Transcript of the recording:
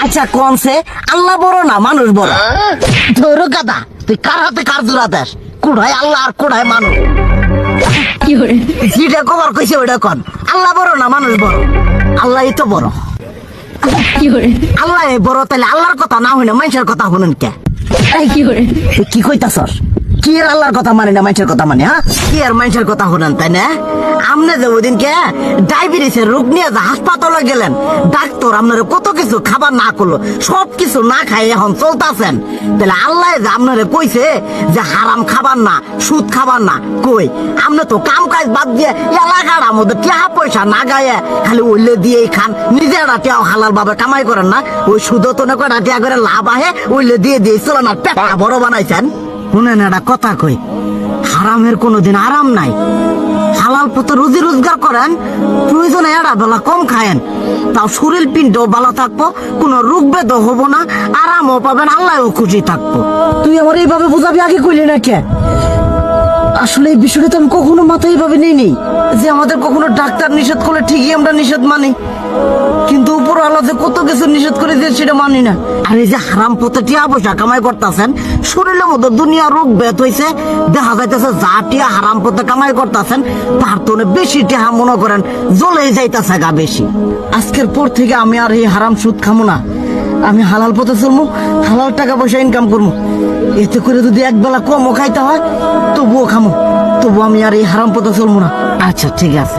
আচ্ছা কনসে আল্লাহ বড় না মানুষ বড়? ধরো গাদা, তুই কার হাতে কার জোড়া দেশ? কোড়ায় আল্লাহ আর কোড়ায় মানুষ। যেটা কবার কইছে ওটা কন। আল্লাহ বড় না মানুষ বড়? আল্লাহই তো বড়। আল্লাহ বড়, তাহলে আল্লাহর কথা না হইনা মানুষের কথা শুনেন কে? কি কইতাছস? কি আর আল্লাহর কথা মানে না মানুষের কথা মানে? হ্যাঁ, কি আর মানুষের কথা শুনেন তাই না? আপনি যে ওদিনকে ডায়াবেটিসের রোগ নিয়ে যে হাসপাতালে গেলেন, ডাক্তার আপনার কত কিছু খাবার না করলো, সব কিছু না খাই এখন চলতেছেন, তাহলে আল্লাহ যে আপনারে কইছে যে হারাম খাবার না, সুদ খাবার না, কই আপনি তো কাম কাজ বাদ দিয়ে এলাকার মধ্যে টাকা পয়সা না গায়ে খালি ওইলে দিয়েই খান, নিজেরা টিয়াও হালাল ভাবে কামাই করেন না, ওই সুদ তো না কয়টা টিয়া করে লাভ আহে ওইলে দিয়ে দিয়ে চলে না, পেটা বড় বানাইছেন। শুনেন একটা কথা কই, হারামের কোনোদিন আরাম নাই। হালাল পথে রুজি রোজগার করেন, প্রয়োজনে এড়া বেলা কম খায়েন, তাও শরীর পিণ্ডও ভালো থাকবো, কোনো রোগ বেদ হবো না, আরামও পাবেন, আল্লাহও খুশি থাকবো। তুই আমার এইভাবে বুঝাবি আগে কইলি না কে? আসলে এই বিষয়টা তো আমি কখনো মাথায় এইভাবে নেই যে আমাদের কখনো ডাক্তার নিষেধ করলে ঠিকই আমরা নিষেধ মানি, কিন্তু উপর আল্লাহ যে কত কিছু নিষেধ করে দিয়ে সেটা মানি না। আর এই যে হারাম পথে টিয়া পয়সা কামাই করতেছেন, শরীরের মধ্যে দুনিয়া রোগ বেদ হয়েছে, দেখা যাইতেছে যা টিয়া হারাম পথে কামাই করতেছেন তার তো বেশি টিয়া মনে করেন জ্বলে যাইতেছে গা বেশি। আজকের পর থেকে আমি আর এই হারাম সুদ খামো না, আমি হালাল পথে চলবো, হালাল টাকা পয়সা ইনকাম করবো। এতে করে যদি একবেলা কমও খাইতে হয় তবুও খামো, তবু আমি আর এই হারাম পথে চলবো না। আচ্ছা ঠিক আছে।